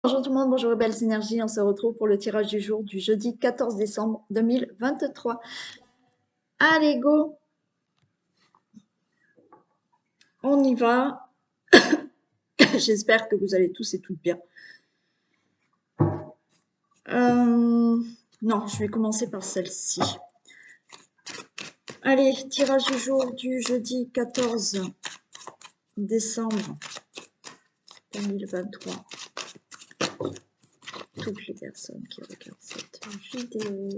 Bonjour tout le monde, bonjour les belles énergies, on se retrouve pour le tirage du jour du jeudi 14 décembre 2023. Allez go, on y va. J'espère que vous allez tous et toutes bien. Non, je vais commencer par celle-ci. Allez, tirage du jour du jeudi 14 décembre 2023. Toutes les personnes qui regardent cette vidéo.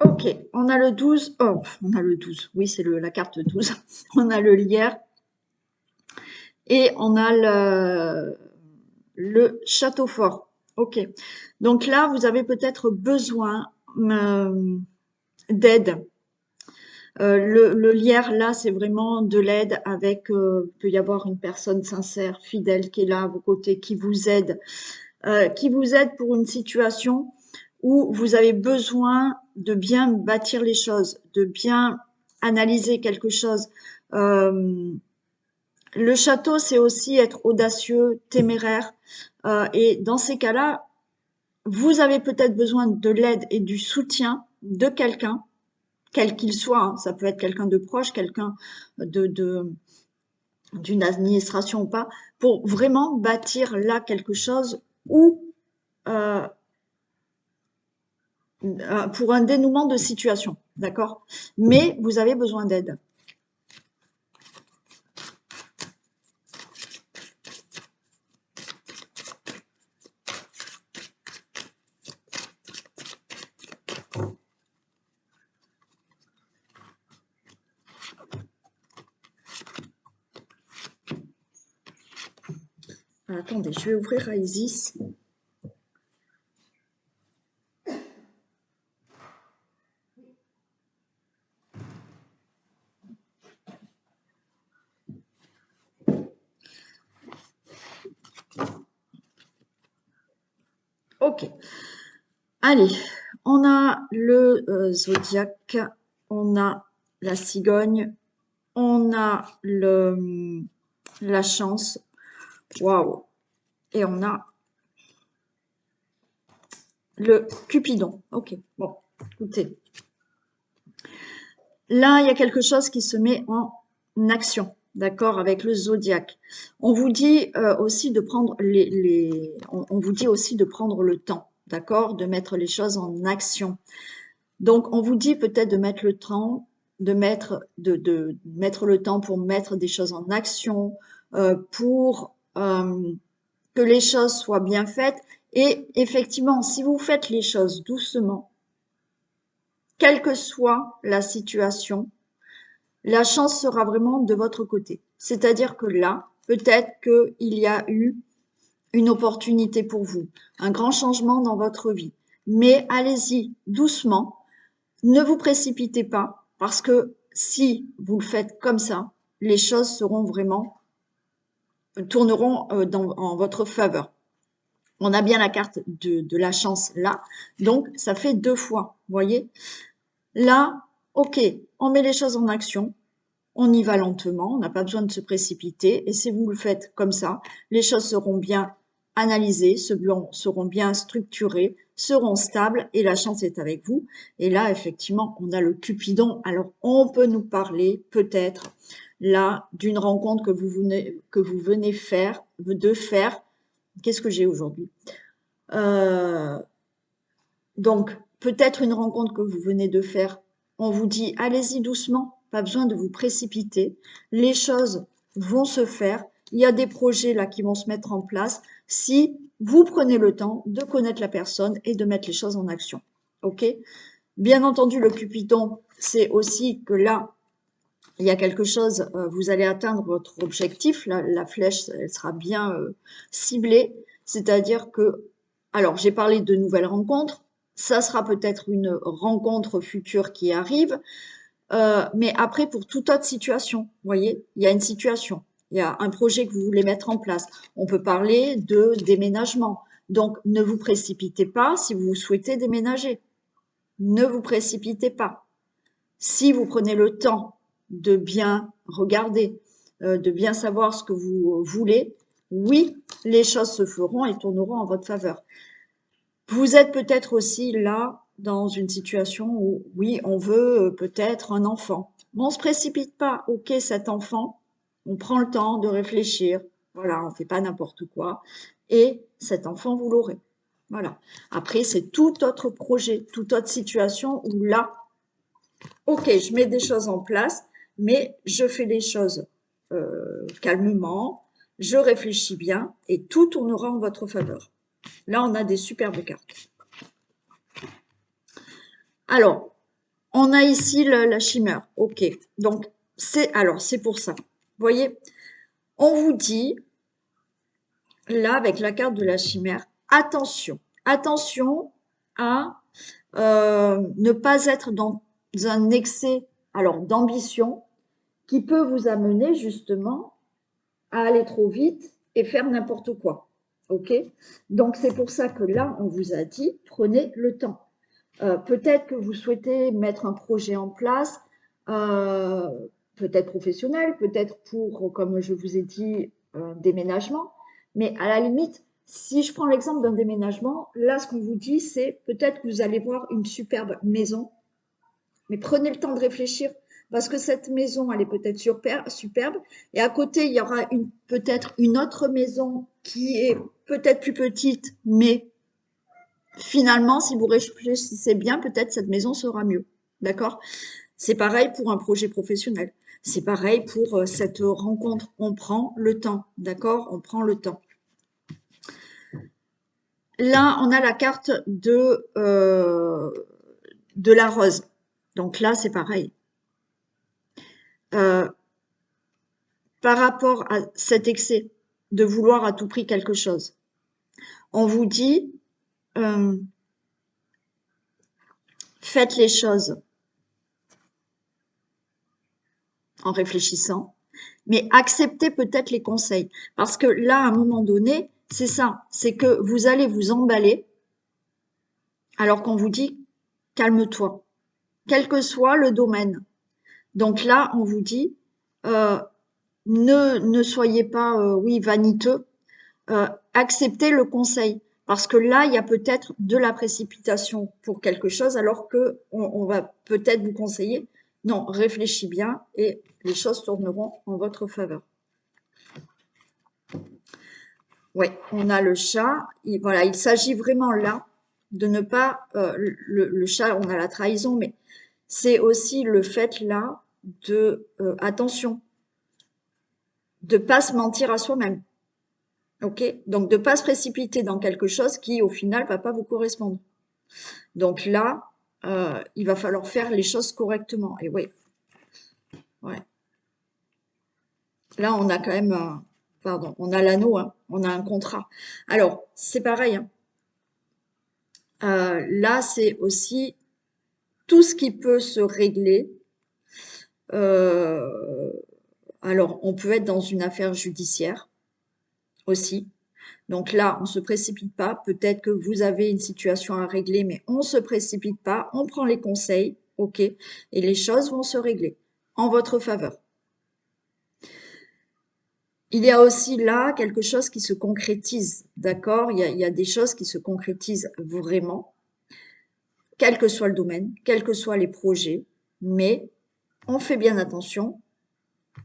Ok, on a le 12. Oh, on a le 12. Oui, c'est la carte 12. On a le lierre. Et on a le château fort. Ok. Donc là, vous avez peut-être besoin d'aide. Le lierre, là, c'est vraiment de l'aide avec, il peut y avoir une personne sincère, fidèle, qui est là à vos côtés, qui vous aide pour une situation où vous avez besoin de bien bâtir les choses, de bien analyser quelque chose. Le château, c'est aussi être audacieux, téméraire. Et dans ces cas-là, vous avez peut-être besoin de l'aide et du soutien de quelqu'un, quel qu'il soit. Hein. Ça peut être quelqu'un de proche, quelqu'un d'une administration ou pas, pour vraiment bâtir là quelque chose ou euh, pour un dénouement de situation, d'accord? Mais vous avez besoin d'aide. Attendez, je vais ouvrir Isis. Ok. Allez, on a le zodiaque, on a la cigogne, on a la chance, waouh, et on a le Cupidon. Ok, bon, écoutez. Là, il y a quelque chose qui se met en action, d'accord, avec le zodiaque. On vous dit aussi de prendre on vous dit aussi de prendre le temps, d'accord, de mettre les choses en action. Donc, on vous dit peut-être de mettre le temps, de mettre le temps pour mettre des choses en action, pour que les choses soient bien faites. Et effectivement, si vous faites les choses doucement, quelle que soit la situation, la chance sera vraiment de votre côté. C'est-à-dire que là, peut-être qu'il y a eu une opportunité pour vous, un grand changement dans votre vie. Mais allez-y doucement, ne vous précipitez pas, parce que si vous le faites comme ça, les choses seront vraiment, tourneront en votre faveur. On a bien la carte de la chance là, donc ça fait 2 fois, vous voyez. Là, ok, on met les choses en action, on y va lentement, on n'a pas besoin de se précipiter, et si vous le faites comme ça, les choses seront bien analysées, seront bien structurées, seront stables, et la chance est avec vous. Et là, effectivement, on a le Cupidon. Alors, on peut nous parler, peut-être, là, d'une rencontre que vous venez de faire. Qu'est-ce que j'ai aujourd'hui? Donc, peut-être une rencontre que vous venez de faire, on vous dit allez-y doucement, pas besoin de vous précipiter, les choses vont se faire, il y a des projets là qui vont se mettre en place si vous prenez le temps de connaître la personne et de mettre les choses en action. Ok? Bien entendu, le Cupidon, c'est aussi que là, il y a quelque chose, vous allez atteindre votre objectif, la flèche, elle sera bien ciblée, c'est-à-dire que, alors j'ai parlé de nouvelles rencontres, ça sera peut-être une rencontre future qui arrive, Mais après, pour toute autre situation, vous voyez, il y a une situation, il y a un projet que vous voulez mettre en place. On peut parler de déménagement. Donc, ne vous précipitez pas si vous souhaitez déménager. Ne vous précipitez pas. Si vous prenez le temps de bien regarder, de bien savoir ce que vous voulez, oui, les choses se feront et tourneront en votre faveur. Vous êtes peut-être aussi là dans une situation où, oui, on veut peut-être un enfant. Mais on ne se précipite pas. Ok, cet enfant, on prend le temps de réfléchir. Voilà, on ne fait pas n'importe quoi. Et cet enfant, vous l'aurez. Voilà. Après, c'est tout autre projet, toute autre situation où là, ok, je mets des choses en place, mais je fais les choses calmement, je réfléchis bien et tout tournera en votre faveur. Là, on a des superbes cartes. Alors, on a ici la chimère. Ok, donc c'est pour ça. Vous voyez, on vous dit là avec la carte de la chimère, attention, attention à ne pas être dans un excès d'ambition qui peut vous amener justement à aller trop vite et faire n'importe quoi. Ok? Donc c'est pour ça que là, on vous a dit, prenez le temps. Peut-être que vous souhaitez mettre un projet en place, euh, peut-être professionnel, peut-être pour, comme je vous ai dit, un déménagement. Mais à la limite, si je prends l'exemple d'un déménagement, là, ce qu'on vous dit, c'est peut-être que vous allez voir une superbe maison, mais prenez le temps de réfléchir parce que cette maison, elle est peut-être superbe. Et à côté, il y aura peut-être une autre maison qui est peut-être plus petite, mais finalement, si vous réfléchissez bien, peut-être cette maison sera mieux. D'accord? C'est pareil pour un projet professionnel. C'est pareil pour cette rencontre. On prend le temps. D'accord? On prend le temps. Là, on a la carte de la rose. Donc là, c'est pareil. Par rapport à cet excès de vouloir à tout prix quelque chose, on vous dit faites les choses en réfléchissant, mais acceptez peut-être les conseils. Parce que là, à un moment donné, c'est ça, c'est que vous allez vous emballer alors qu'on vous dit calme-toi, quel que soit le domaine. Donc là, on vous dit euh, ne soyez pas, oui, vaniteux, acceptez le conseil. Parce que là, il y a peut-être de la précipitation pour quelque chose, alors que on va peut-être vous conseiller, non, réfléchis bien et les choses tourneront en votre faveur. Oui, on a le chat. Voilà, il s'agit vraiment là de ne pas, le chat, on a la trahison, mais c'est aussi le fait là de, attention, de pas se mentir à soi-même. Ok? Donc de pas se précipiter dans quelque chose qui, au final, va pas vous correspondre. Donc là, il va falloir faire les choses correctement. Et oui, ouais. Là, on a quand même, pardon, on a l'anneau, hein, on a un contrat. Alors, c'est pareil, hein. Là, c'est aussi tout ce qui peut se régler. Euh, alors, on peut être dans une affaire judiciaire aussi. Donc là, on se précipite pas. Peut-être que vous avez une situation à régler, mais on se précipite pas. On prend les conseils, ok, et les choses vont se régler en votre faveur. Il y a aussi là quelque chose qui se concrétise, d'accord? Il y a des choses qui se concrétisent vraiment, quel que soit le domaine, quels que soient les projets, mais on fait bien attention,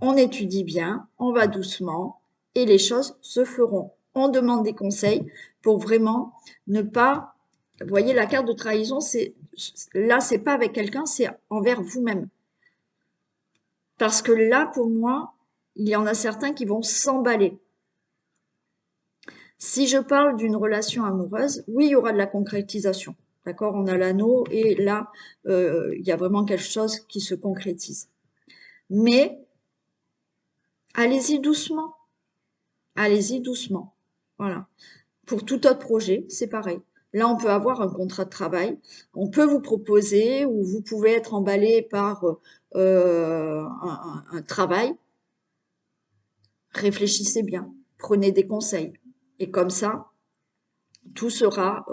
on étudie bien, on va doucement et les choses se feront. On demande des conseils pour vraiment ne pas. Vous voyez, la carte de trahison, là, c'est pas avec quelqu'un, c'est envers vous-même. Parce que là, pour moi, il y en a certains qui vont s'emballer. Si je parle d'une relation amoureuse, oui, il y aura de la concrétisation. D'accord? On a l'anneau et là, il y a vraiment quelque chose qui se concrétise. Mais allez-y doucement. Allez-y doucement. Voilà. Pour tout autre projet, c'est pareil. Là, on peut avoir un contrat de travail. On peut vous proposer ou vous pouvez être emballé par un travail. Réfléchissez bien, prenez des conseils. Et comme ça, tout sera,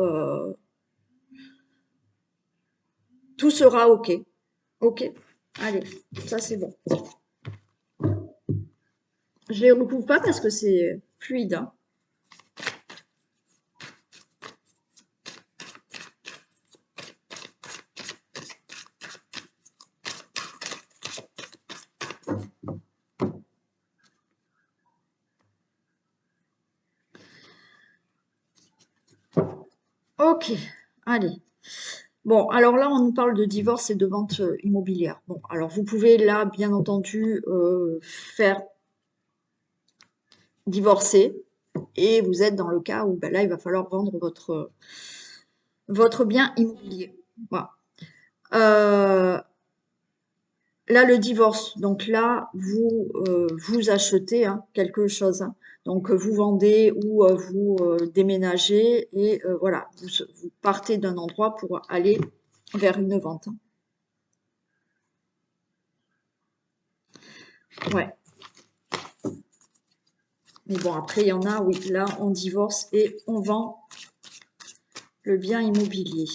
tout sera OK. OK? Allez, ça c'est bon. Je les recouvre pas parce que c'est fluide, hein. OK, allez. Bon, alors là, on nous parle de divorce et de vente immobilière. Bon, alors vous pouvez là, bien entendu, faire divorcer et vous êtes dans le cas où ben là, il va falloir vendre votre bien immobilier. Voilà. Euh, Là, le divorce, donc là, vous achetez hein, quelque chose, hein. Donc, vous vendez ou vous déménagez et voilà, vous partez d'un endroit pour aller vers une vente, hein. Ouais. Mais bon, après, il y en a, oui, là, on divorce et on vend le bien immobilier.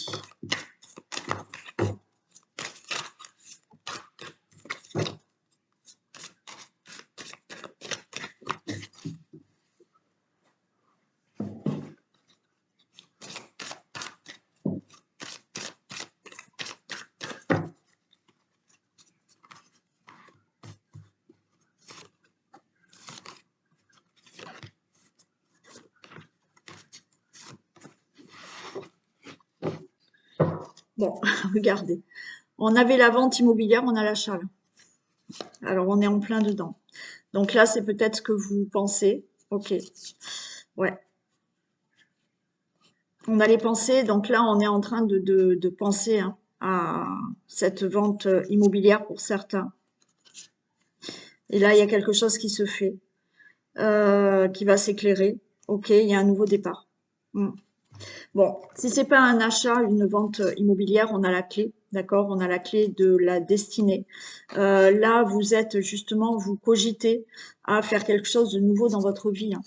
Bon, regardez. On avait la vente immobilière, on a l'achat, là. Alors, on est en plein dedans. Donc là, c'est peut-être ce que vous pensez. Ok. Ouais. On allait penser, donc là, on est en train de penser hein, à cette vente immobilière pour certains. Et là, il y a quelque chose qui se fait, qui va s'éclairer. Ok, il y a un nouveau départ. Hmm. Bon, si c'est pas un achat, une vente immobilière, on a la clé, d'accord? On a la clé de la destinée. Là, vous êtes justement, vous cogitez à faire quelque chose de nouveau dans votre vie, hein.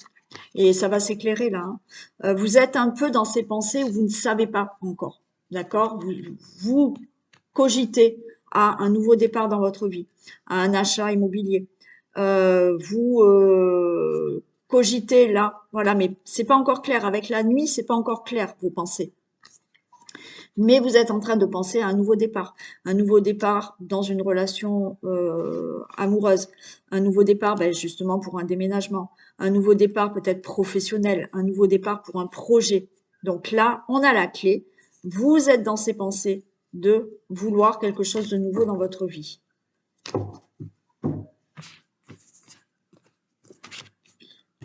Et ça va s'éclairer là, hein. Vous êtes un peu dans ces pensées où vous ne savez pas encore, d'accord? Vous cogitez à un nouveau départ dans votre vie, à un achat immobilier. Vous cogitez là, voilà, mais c'est pas encore clair. Avec la nuit, c'est pas encore clair vos pensées. Mais vous êtes en train de penser à un nouveau départ dans une relation amoureuse, un nouveau départ ben, justement pour un déménagement, un nouveau départ peut-être professionnel, un nouveau départ pour un projet. Donc là, on a la clé. Vous êtes dans ces pensées de vouloir quelque chose de nouveau dans votre vie.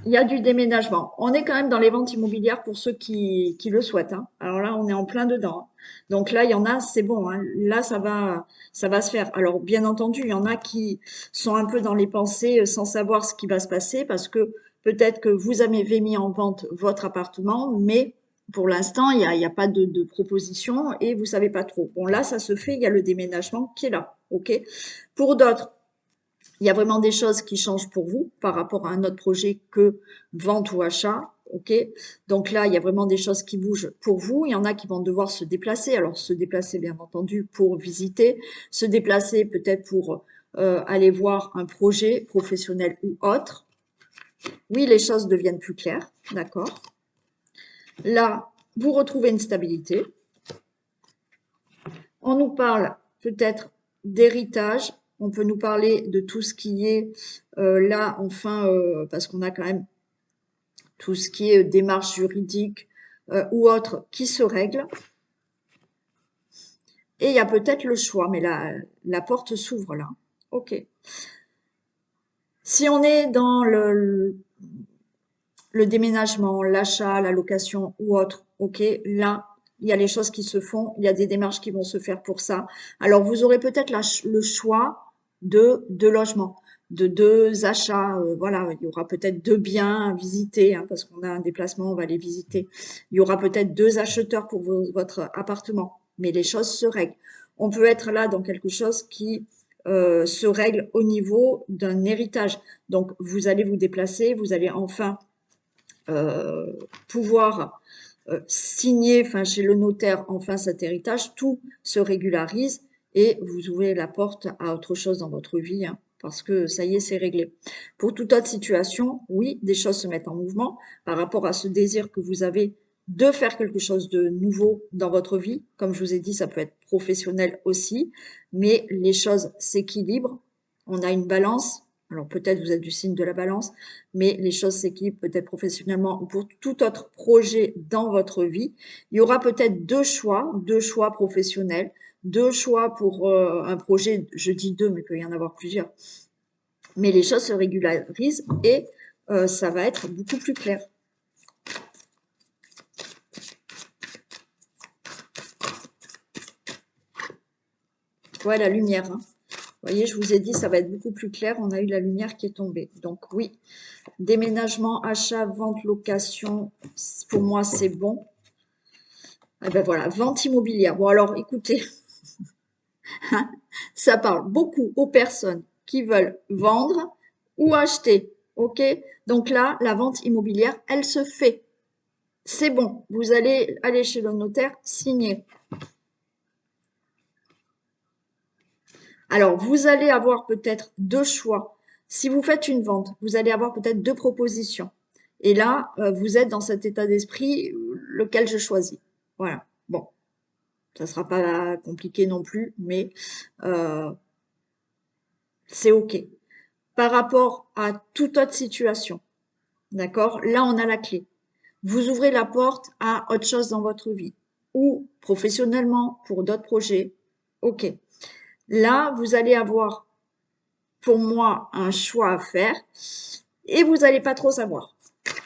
Il y a du déménagement. On est quand même dans les ventes immobilières pour ceux qui le souhaitent, hein. Alors là, on est en plein dedans, hein. Donc là, il y en a, c'est bon, hein. Là, ça va se faire. Alors, bien entendu, il y en a qui sont un peu dans les pensées sans savoir ce qui va se passer parce que peut-être que vous avez mis en vente votre appartement, mais pour l'instant, il y a pas de proposition et vous savez pas trop. Bon, là, ça se fait, il y a le déménagement qui est là, ok? Pour d'autres, il y a vraiment des choses qui changent pour vous par rapport à un autre projet que vente ou achat. Ok, donc là, il y a vraiment des choses qui bougent pour vous. Il y en a qui vont devoir se déplacer. Alors, se déplacer, bien entendu, pour visiter, se déplacer peut-être pour aller voir un projet professionnel ou autre. Oui, les choses deviennent plus claires, d'accord. Là, vous retrouvez une stabilité. On nous parle peut-être d'héritage. On peut nous parler de tout ce qui est là, enfin, parce qu'on a quand même tout ce qui est démarche juridique ou autre qui se règle. Et il y a peut-être le choix, mais la porte s'ouvre là. Ok. Si on est dans le déménagement, l'achat, la location ou autre, ok, là, il y a les choses qui se font, il y a des démarches qui vont se faire pour ça. Alors, vous aurez peut-être le choix de logements. de deux achats. Voilà, il y aura peut-être deux biens à visiter, hein, parce qu'on a un déplacement, on va les visiter. Il y aura peut-être deux acheteurs pour votre appartement, mais les choses se règlent. On peut être là dans quelque chose qui se règle au niveau d'un héritage. Donc, vous allez vous déplacer, vous allez enfin euh, pouvoir signer, enfin chez le notaire, enfin cet héritage, tout se régularise et vous ouvrez la porte à autre chose dans votre vie, hein, parce que ça y est, c'est réglé. Pour toute autre situation, oui, des choses se mettent en mouvement par rapport à ce désir que vous avez de faire quelque chose de nouveau dans votre vie. Comme je vous ai dit, ça peut être professionnel aussi, mais les choses s'équilibrent. On a une balance. Alors peut-être vous êtes du signe de la balance, mais les choses s'équilibrent peut-être professionnellement ou pour tout autre projet dans votre vie. Il y aura peut-être deux choix professionnels, deux choix pour un projet, je dis deux, mais il peut y en avoir plusieurs. Mais les choses se régularisent et ça va être beaucoup plus clair. Ouais, la lumière, hein. Vous voyez, je vous ai dit, ça va être beaucoup plus clair. On a eu la lumière qui est tombée. Donc oui, déménagement, achat, vente, location, pour moi, c'est bon. Et ben voilà, vente immobilière. Bon alors, écoutez, ça parle beaucoup aux personnes qui veulent vendre ou acheter. OK? Donc là, la vente immobilière, elle se fait. C'est bon. Vous allez aller chez le notaire, signer. Alors, vous allez avoir peut-être deux choix. Si vous faites une vente, vous allez avoir peut-être deux propositions. Et là, vous êtes dans cet état d'esprit, lequel je choisis. Voilà. Bon, ça sera pas compliqué non plus, mais euh, c'est OK. Par rapport à toute autre situation, d'accord? Là, on a la clé. Vous ouvrez la porte à autre chose dans votre vie ou professionnellement pour d'autres projets. OK. Là, vous allez avoir, pour moi, un choix à faire et vous n'allez pas trop savoir.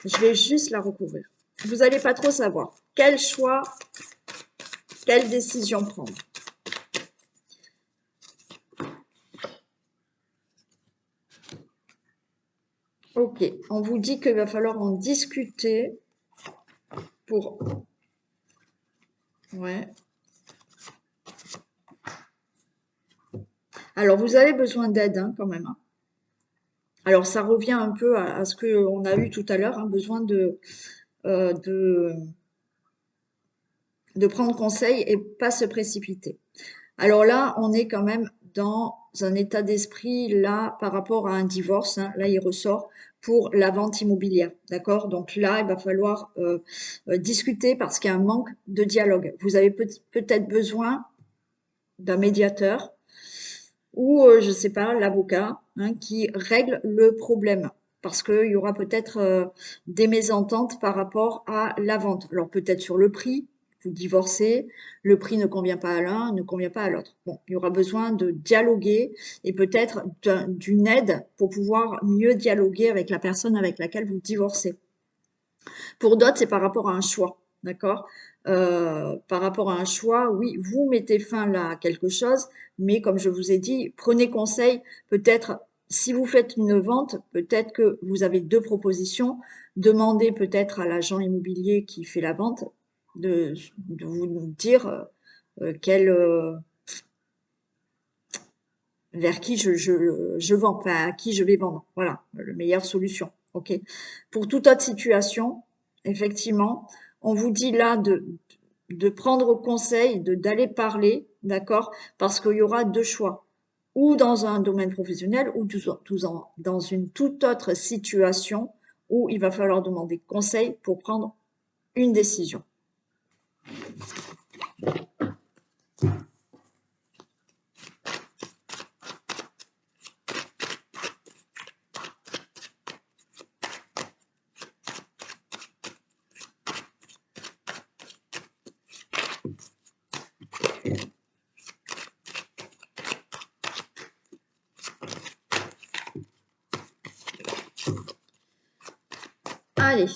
Je vais juste la recouvrir. Vous n'allez pas trop savoir quel choix, quelle décision prendre. OK. On vous dit qu'il va falloir en discuter pour... Ouais. Alors, vous avez besoin d'aide, hein, quand même, hein. Alors, ça revient un peu à ce qu'on a eu tout à l'heure, hein, besoin euh, de, de prendre conseil et pas se précipiter. Alors là, on est quand même dans un état d'esprit, là, par rapport à un divorce, hein, là, il ressort pour la vente immobilière, d'accord? Donc là, il va falloir discuter parce qu'il y a un manque de dialogue. Vous avez peut-être besoin d'un médiateur ou, je sais pas, l'avocat, hein, qui règle le problème. Parce qu'il y aura peut-être des mésententes par rapport à la vente. Alors peut-être sur le prix, vous divorcez, le prix ne convient pas à l'un, ne convient pas à l'autre. Bon, il y aura besoin de dialoguer et peut-être d'une aide pour pouvoir mieux dialoguer avec la personne avec laquelle vous divorcez. Pour d'autres, c'est par rapport à un choix, d'accord? Par rapport à un choix, oui, vous mettez fin là à quelque chose, mais comme je vous ai dit, prenez conseil. Peut-être, si vous faites une vente, peut-être que vous avez deux propositions. Demandez peut-être à l'agent immobilier qui fait la vente de vous dire quel, vers qui je vends, enfin à qui je vais vendre. Voilà, la meilleure solution. OK. Pour toute autre situation, effectivement, on vous dit là de prendre conseil, d'aller parler, d'accord? Parce qu'il y aura deux choix. Ou dans un domaine professionnel, ou dans une toute autre situation où il va falloir demander conseil pour prendre une décision. Allez.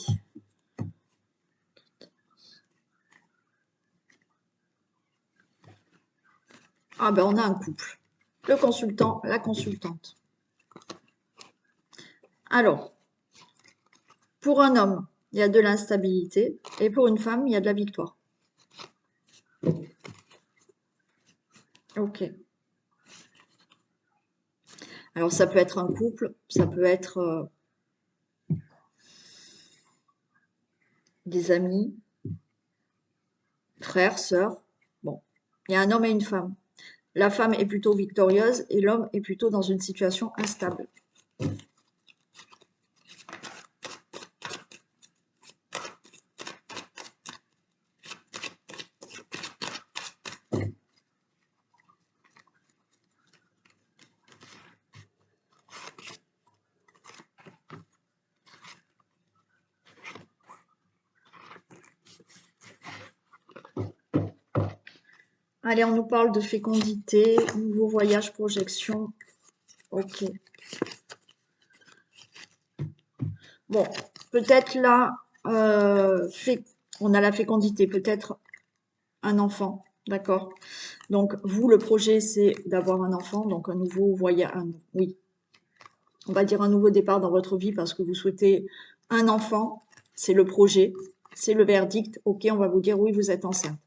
Ah ben on a un couple. Le consultant, la consultante. Alors, pour un homme, il y a de l'instabilité et pour une femme, il y a de la victoire. Ok. Alors, ça peut être un couple, ça peut être des amis, frères, sœurs. Bon, il y a un homme et une femme. La femme est plutôt victorieuse et l'homme est plutôt dans une situation instable. Allez, on nous parle de fécondité, nouveau voyage, projection. Ok. Bon, peut-être là, on a la fécondité, peut-être un enfant, d'accord? Donc, vous, le projet, c'est d'avoir un enfant, donc un nouveau voyage, oui, on va dire un nouveau départ dans votre vie parce que vous souhaitez un enfant, c'est le projet, c'est le verdict, ok, on va vous dire oui, vous êtes enceinte.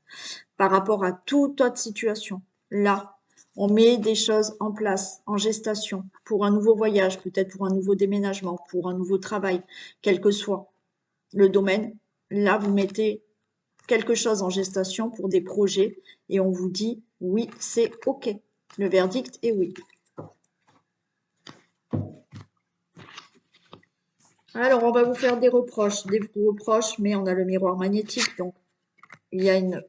Par rapport à toute autre situation, là, on met des choses en place, en gestation, pour un nouveau voyage, peut-être pour un nouveau déménagement, pour un nouveau travail, quel que soit le domaine. Là, vous mettez quelque chose en gestation pour des projets et on vous dit oui, c'est ok. Le verdict est oui. Alors, on va vous faire des reproches, mais on a le miroir magnétique, donc il y a une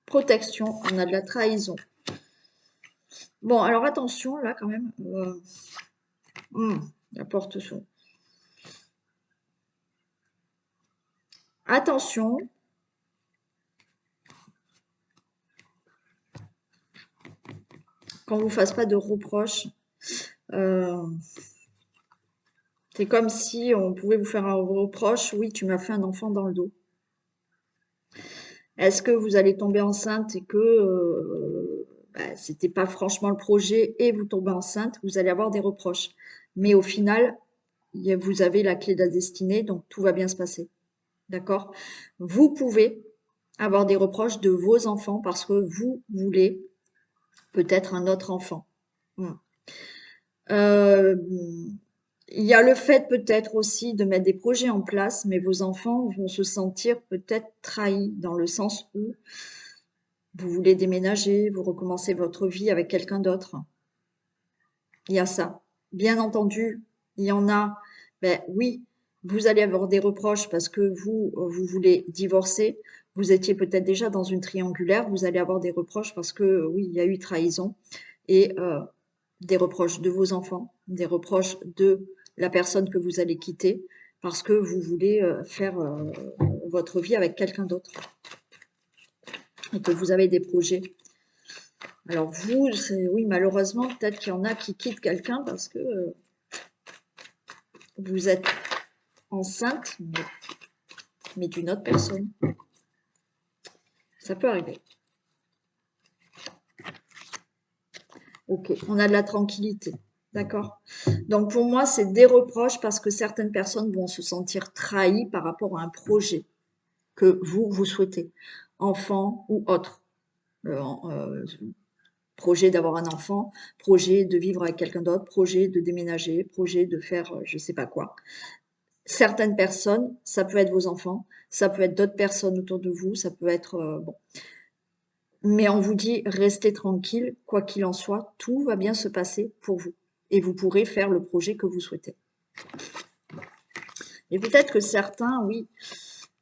protection, on a de la trahison. Bon, alors attention, là, quand même, la porte s'ouvre. Attention, qu'on ne vous fasse pas de reproches. Euh, c'est comme si on pouvait vous faire un reproche, oui, tu m'as fait un enfant dans le dos. Est-ce que vous allez tomber enceinte et que c'était pas franchement le projet et vous tombez enceinte, vous allez avoir des reproches. Mais au final, vous avez la clé de la destinée, donc tout va bien se passer. D'accord? Vous pouvez avoir des reproches de vos enfants parce que vous voulez peut-être un autre enfant. Hmm. Euh, il y a le fait peut-être aussi de mettre des projets en place, mais vos enfants vont se sentir peut-être trahis dans le sens où vous voulez déménager, vous recommencez votre vie avec quelqu'un d'autre. Il y a ça. Bien entendu, il y en a, ben oui, vous allez avoir des reproches parce que vous voulez divorcer. Vous étiez peut-être déjà dans une triangulaire, vous allez avoir des reproches parce que oui, il y a eu trahison et des reproches de vos enfants, des reproches de la personne que vous allez quitter parce que vous voulez faire votre vie avec quelqu'un d'autre et que vous avez des projets. Alors vous, oui, malheureusement, peut-être qu'il y en a qui quittent quelqu'un parce que vous êtes enceinte, mais d'une autre personne. Ça peut arriver. Ok, on a de la tranquillité. D'accord? Donc pour moi, c'est des reproches parce que certaines personnes vont se sentir trahies par rapport à un projet que vous souhaitez, enfant ou autre. Euh, euh, Projet d'avoir un enfant, projet de vivre avec quelqu'un d'autre, projet de déménager, projet de faire je sais pas quoi. Certaines personnes, ça peut être vos enfants, ça peut être d'autres personnes autour de vous, ça peut être bon. Mais on vous dit restez tranquille, quoi qu'il en soit, tout va bien se passer pour vous et vous pourrez faire le projet que vous souhaitez. Et peut-être que certains, oui,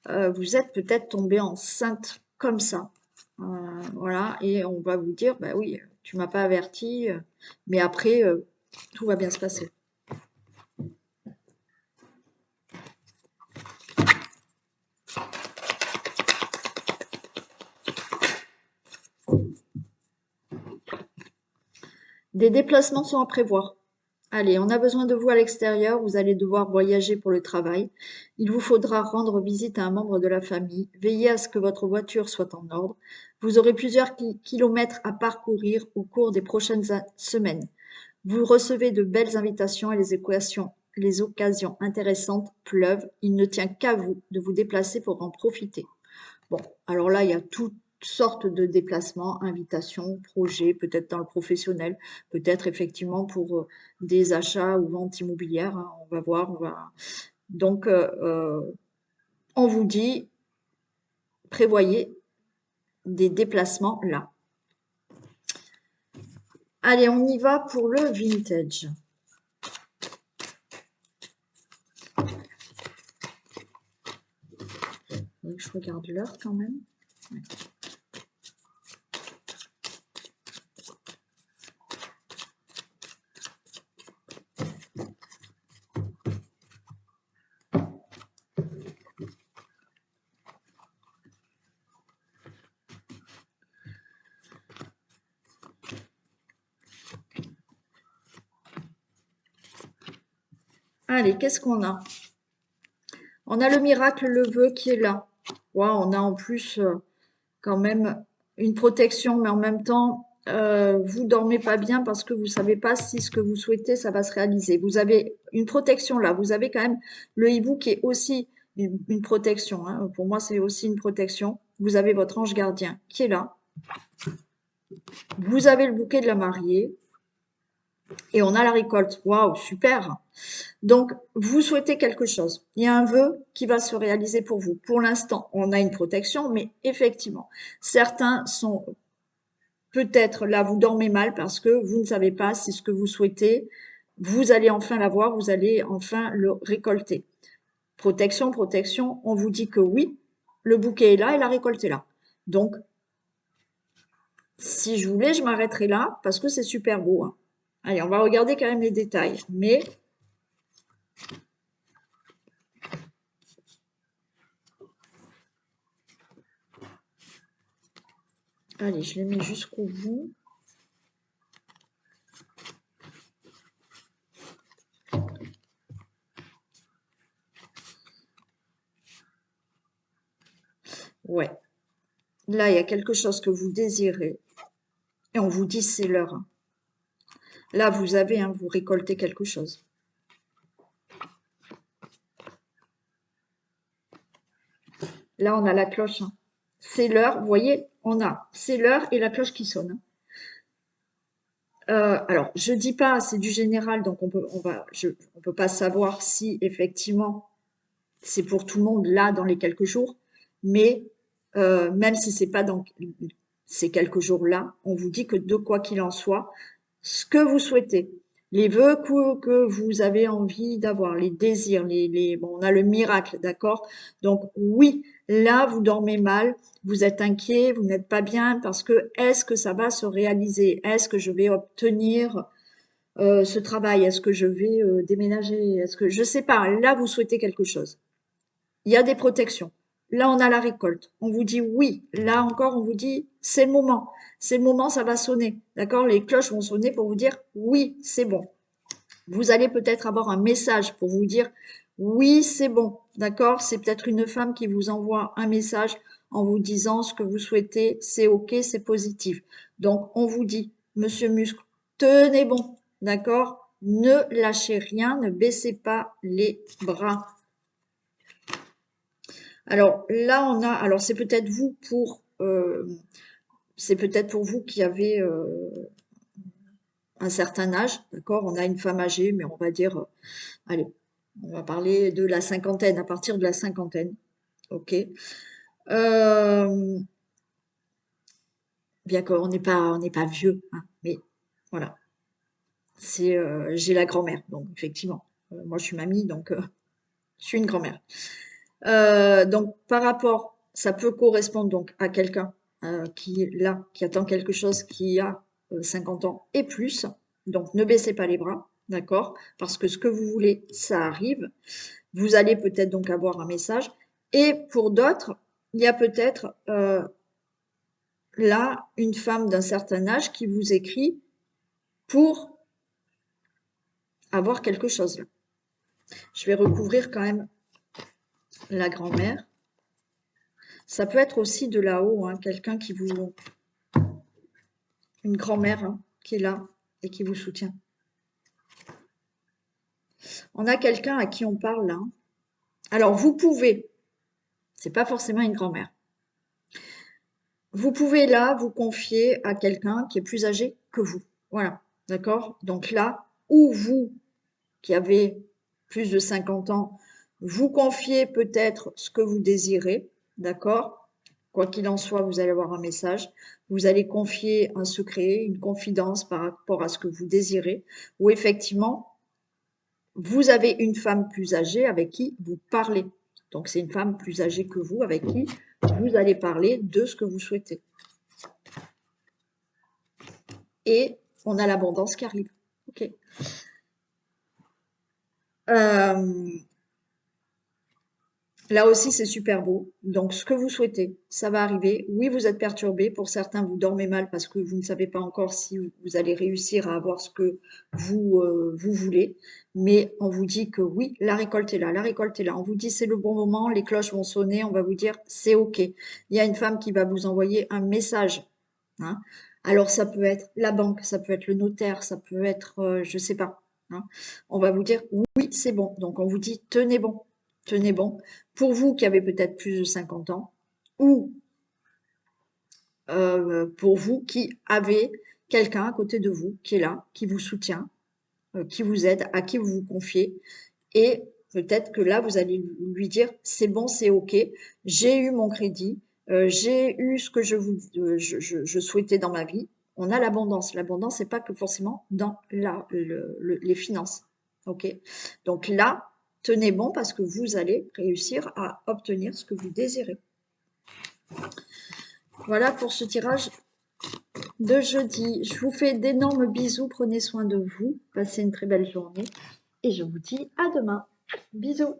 vous êtes peut-être tombé enceinte comme ça. Voilà, et on va vous dire, bah oui, tu m'as pas averti, mais après, tout va bien se passer. Des déplacements sont à prévoir. Allez, on a besoin de vous à l'extérieur, vous allez devoir voyager pour le travail. Il vous faudra rendre visite à un membre de la famille, veiller à ce que votre voiture soit en ordre. Vous aurez plusieurs kilomètres à parcourir au cours des prochaines semaines. Vous recevez de belles invitations et les occasions intéressantes pleuvent. Il ne tient qu'à vous de vous déplacer pour en profiter. Bon, alors là, il y a toutes sortes de déplacements, invitations, projets, peut-être dans le professionnel, peut-être effectivement pour des achats ou ventes immobilières, hein. On va voir, Donc, on vous dit, prévoyez des déplacements là. Allez, on y va pour le vintage. Je regarde l'heure quand même. Ouais. Allez, qu'est-ce qu'on a? On a le miracle, le vœu qui est là. Wow, on a en plus quand même une protection, mais en même temps, vous dormez pas bien parce que vous savez pas si ce que vous souhaitez, ça va se réaliser. Vous avez une protection là. Vous avez quand même le hibou qui est aussi une protection, hein. Pour moi, c'est aussi une protection. Vous avez votre ange gardien qui est là. Vous avez le bouquet de la mariée. Et on a la récolte. Waouh, super! Donc, vous souhaitez quelque chose. Il y a un vœu qui va se réaliser pour vous. Pour l'instant, on a une protection, mais effectivement, certains sont peut-être là, vous dormez mal parce que vous ne savez pas si ce que vous souhaitez, vous allez enfin l'avoir, vous allez enfin le récolter. Protection, protection, on vous dit que oui, le bouquet est là et la récolte est là. Donc, si je voulais, je m'arrêterai là parce que c'est super beau, hein. Allez, on va regarder quand même les détails. Mais allez, je les mets jusqu'au bout. Ouais. Là, il y a quelque chose que vous désirez. Et on vous dit c'est l'heure. Là, vous avez, hein, vous récoltez quelque chose. Là, on a la cloche, hein. C'est l'heure, vous voyez, on a c'est l'heure et la cloche qui sonne. Alors, je dis pas, c'est du général, donc on peut pas savoir si effectivement c'est pour tout le monde là dans les quelques jours, mais même si c'est pas dans ces quelques jours-là, on vous dit que de quoi qu'il en soit, ce que vous souhaitez, les vœux que vous avez envie d'avoir, les désirs, bon, on a le miracle, d'accord? Donc oui, là, vous dormez mal, vous êtes inquiet, vous n'êtes pas bien parce que est-ce que ça va se réaliser? Est-ce que je vais obtenir ce travail? Est-ce que je vais déménager? Est-ce que je sais pas? Là, vous souhaitez quelque chose. Il y a des protections. Là, on a la récolte. On vous dit oui. Là encore, on vous dit c'est le moment. C'est le moment, ça va sonner. D'accord? Les cloches vont sonner pour vous dire oui, c'est bon. Vous allez peut-être avoir un message pour vous dire oui, c'est bon. D'accord? C'est peut-être une femme qui vous envoie un message en vous disant ce que vous souhaitez, c'est OK, c'est positif. Donc, on vous dit, Monsieur Muscle, tenez bon. D'accord? Ne lâchez rien, ne baissez pas les bras. Alors là, alors c'est peut-être pour vous qui avez un certain âge, d'accord? On a une femme âgée, mais on va dire, allez, on va parler de la cinquantaine, à partir de la cinquantaine, ok? Euh, Bien qu'on n'est pas vieux, hein, mais voilà. J'ai la grand-mère, donc effectivement, moi je suis mamie, donc je suis une grand-mère. Donc par rapport, ça peut correspondre donc à quelqu'un qui est là, qui attend quelque chose, qui a 50 ans et plus. Donc ne baissez pas les bras, d'accord? Parce que ce que vous voulez, ça arrive. Vous allez peut-être donc avoir un message. Et pour d'autres, il y a peut-être là une femme d'un certain âge qui vous écrit pour avoir quelque chose là. Je vais recouvrir quand même la grand-mère. Ça peut être aussi de là-haut, hein, quelqu'un qui vous une grand-mère, hein, qui est là et qui vous soutient. On a quelqu'un à qui on parle là. Alors, vous pouvez, c'est pas forcément une grand-mère, vous pouvez là vous confier à quelqu'un qui est plus âgé que vous. Voilà, d'accord? Donc là, ou vous, qui avez plus de 50 ans, vous confiez peut-être ce que vous désirez, d'accord? Quoi qu'il en soit, vous allez avoir un message. Vous allez confier un secret, une confidence par rapport à ce que vous désirez, ou effectivement, vous avez une femme plus âgée avec qui vous parlez. Donc, c'est une femme plus âgée que vous avec qui vous allez parler de ce que vous souhaitez. Et on a l'abondance qui arrive. Ok. Euh, Là aussi, c'est super beau. Donc, ce que vous souhaitez, ça va arriver. Oui, vous êtes perturbé. Pour certains, vous dormez mal parce que vous ne savez pas encore si vous allez réussir à avoir ce que vous voulez. Mais on vous dit que oui, la récolte est là, la récolte est là. On vous dit c'est le bon moment, les cloches vont sonner, on va vous dire c'est OK. Il y a une femme qui va vous envoyer un message. Hein. Alors, ça peut être la banque, ça peut être le notaire, ça peut être, je sais pas. Hein. On va vous dire oui, c'est bon. Donc, on vous dit tenez bon. Tenez bon. Pour vous qui avez peut-être plus de 50 ans, ou pour vous qui avez quelqu'un à côté de vous qui est là, qui vous soutient, qui vous aide, à qui vous vous confiez, et peut-être que là, vous allez lui dire, c'est bon, c'est OK, j'ai eu mon crédit, j'ai eu ce que je souhaitais dans ma vie. On a l'abondance. L'abondance, c'est pas que forcément dans les finances. OK? Donc là, tenez bon parce que vous allez réussir à obtenir ce que vous désirez. Voilà pour ce tirage de jeudi. Je vous fais d'énormes bisous. Prenez soin de vous. Passez une très belle journée. Et je vous dis à demain. Bisous.